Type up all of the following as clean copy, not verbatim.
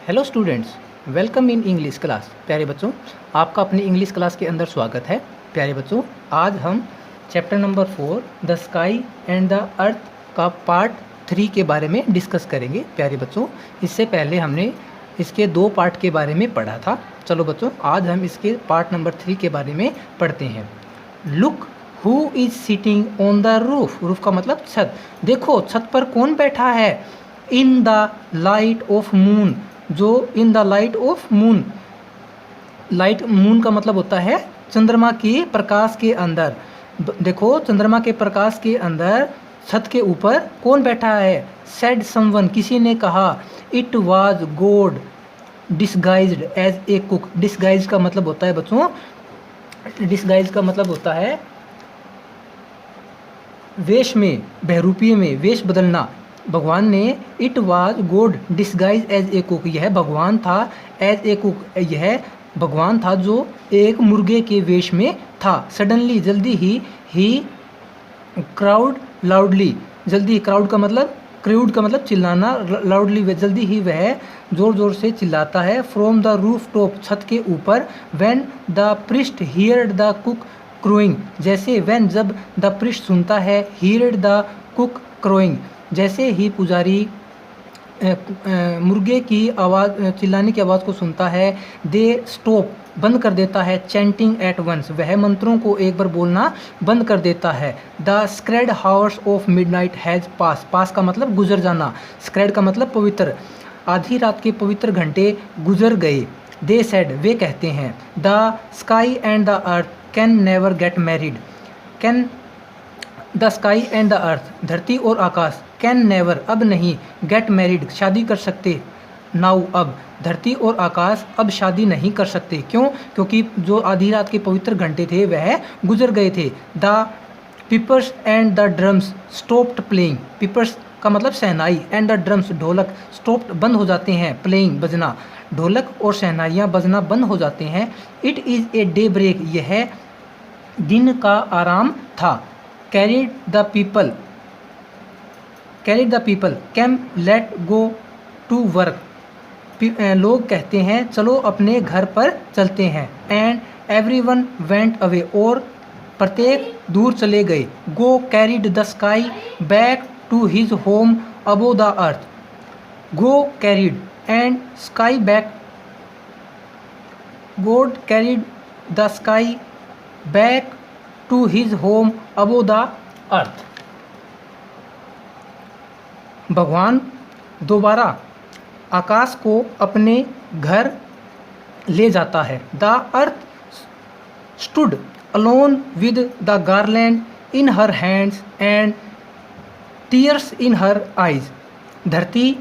Hello students, welcome in English class. प्यारे बच्चों, आपका अपनी इंग्लिश क्लास के अंदर स्वागत है। प्यारे बच्चों, आज हम chapter number 4 the sky and the earth का पार्ट 3 के बारे में डिस्कस करेंगे। प्यारे बच्चों, इससे पहले हमने इसके 2 पार्ट के बारे में पढ़ा था। चलो बच्चों, आज हम इसके पार्ट नंबर 3 के बारे में पढ़ते हैं। Look who is sitting on the roof. Roof का मतलब छत। देखो छत पर कौन बैठा है। In the light of moon, जो in the light of moon, light moon का मतलब होता है चंद्रमा के प्रकाश के अंदर। देखो चंद्रमा के प्रकाश के अंदर छत के ऊपर कौन बैठा है। सेड समवन, किसी ने कहा। It was God disguised as a cook. Disguise का मतलब होता है बच्चों, डिस्गाइज का मतलब होता है वेश में, बहरूपीय में वेश बदलना। भगवान ने it was God disguise as a cook, यह भगवान था। एज ए कुक, यह भगवान था जो एक मुर्गे के वेश में था। सडनली, जल्दी ही क्राउड लाउडली, जल्दी, क्राउड का मतलब, क्राउड का मतलब चिल्लाना, लाउडली जल्दी ही वह ज़ोर ज़ोर से चिल्लाता है। फ्रॉम द रूफ टॉप, छत के ऊपर। When the priest heard the cock crowing, जैसे व्हेन जब द प्रिस्ट सुनता है, हियर्ड द कुक क्रोइंग, जैसे ही पुजारी मुर्गे की आवाज़, चिल्लाने की आवाज़ को सुनता है। दे स्टॉप, बंद कर देता है। चैंटिंग एट वंस, वह मंत्रों को एक बार बोलना बंद कर देता है। The sacred hours of midnight has pass, pass का मतलब गुजर जाना, स्क्रेड का मतलब पवित्र। आधी रात के पवित्र घंटे गुजर गए। दे सेड, वे कहते हैं। The sky and the earth can never get married. Can the sky and the earth, धरती और आकाश। कैन नेवर, अब नहीं। गेट मैरिड, शादी कर सकते। नाउ, अब। धरती और आकाश अब शादी नहीं कर सकते। क्यों? क्योंकि जो आधी रात के पवित्र घंटे थे वह गुजर गए थे। The pipers and the drums stopped playing. Pipers का मतलब शहनाई, एंड द ड्रम्स ढोलक, स्टॉप्ड बंद हो जाते हैं, प्लेइंग बजना, ढोलक और शहनाइयाँ बजना बंद हो जाते हैं। It is a day break, यह दिन का आराम था। Carried the people came let go to work. लोग कहते हैं चलो अपने घर पर चलते हैं। एंड एवरीवन वेंट अवे, और प्रत्येक दूर चले गए। God carried the sky back to his home above the earth. God carried and sky back, God carried the sky back to his home above the earth. भगवान दोबारा आकाश को अपने घर ले जाता है। The earth stood alone with the garland in her hands and tears in her eyes. धरती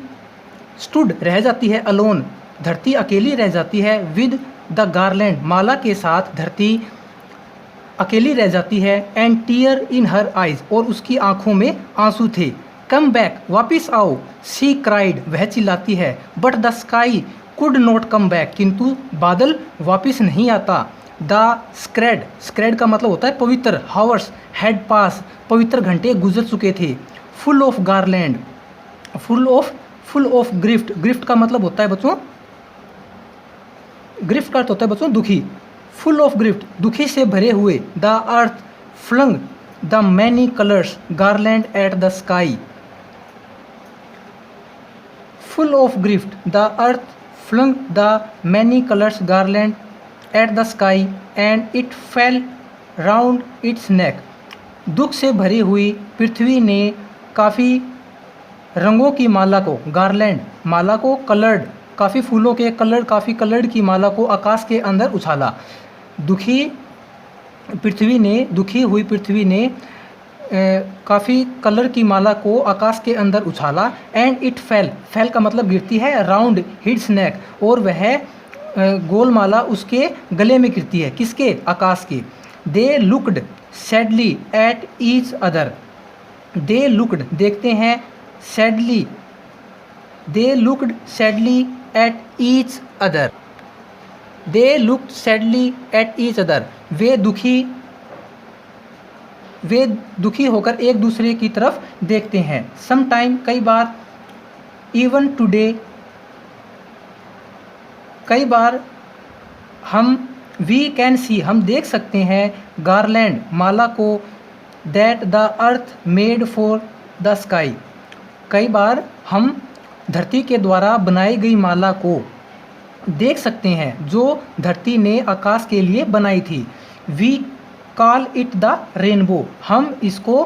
स्टूड रह जाती है, अलोन धरती अकेली रह जाती है। विद द गार्लैंड, माला के साथ धरती अकेली रह जाती है। And tear in her eyes, और उसकी आंखों में आंसू थे। कम बैक, वापिस आओ। सी क्राइड, वह चिल्लाती है। But the sky could not come back, किंतु बादल वापिस नहीं आता। द स्क्रेड, स्क्रेड का मतलब होता है पवित्र। हावर्स हैड पास, पवित्र घंटे गुजर चुके थे। Full of garland, full of gift, gift का मतलब होता है बच्चों, गिफ्ट का अर्थ होता है बच्चों दुखी। फुल ऑफ गिफ्ट, दुखी से भरे हुए। The earth flung the many colours garland at the sky. Full of gift, the earth flung the many colours garland at the sky and it fell round its neck. दुख से भरी हुई पृथ्वी ने काफ़ी रंगों की माला को, गार्लैंड माला को, कलर्ड काफ़ी फूलों के, कलर्ड काफ़ी कलर्ड की माला को आकाश के अंदर उछाला। दुखी हुई पृथ्वी ने काफ़ी कलर की माला को आकाश के अंदर उछाला। एंड इट फेल, फेल का मतलब गिरती है। राउंड हिट्स नेक, और वह गोल माला उसके गले में गिरती है। किसके? आकाश के। They looked sadly at each other. They looked, देखते हैं। Sadly, they looked sadly at each other. They looked sadly at each other, वे दुखी होकर एक दूसरे की तरफ देखते हैं। सम टाइम, कई बार। इवन टुडे, कई बार हम वी कैन सी हम देख सकते हैं गार्लैंड माला को that the earth made for the sky. कई बार हम धरती के द्वारा बनाई गई माला को देख सकते हैं जो धरती ने आकाश के लिए बनाई थी। We call it the rainbow हम इसको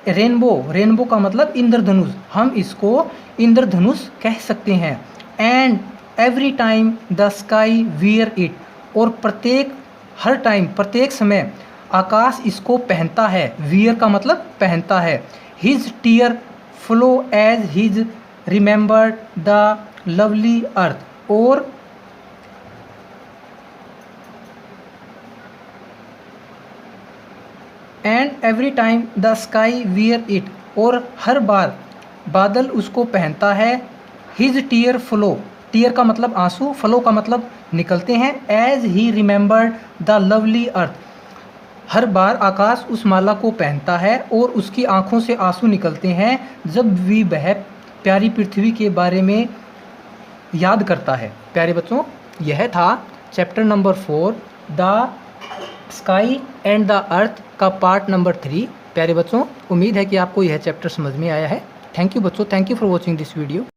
रेनबो का मतलब इंद्रधनुष, हम इसको इंद्रधनुष कह सकते हैं। And every time the sky wear it और हर टाइम प्रत्येक समय आकाश इसको पहनता है। वियर का मतलब पहनता है। His tear flow as his remembered the lovely earth और and every time the sky wear it और हर बार बादल उसको पहनता है। हिज टीयर फ्लो, टीयर का मतलब आंसू, फ्लो का मतलब निकलते हैं। As he remembered the lovely earth हर बार आकाश उस माला को पहनता है और उसकी आंखों से आंसू निकलते हैं जब भी वह प्यारी पृथ्वी के बारे में याद करता है। प्यारे बच्चों, यह था chapter number 4 the sky and the earth का पार्ट नंबर 3। प्यारे बच्चों, उम्मीद है कि आपको यह चैप्टर समझ में आया है। थैंक यू बच्चों, thank you for watching this video.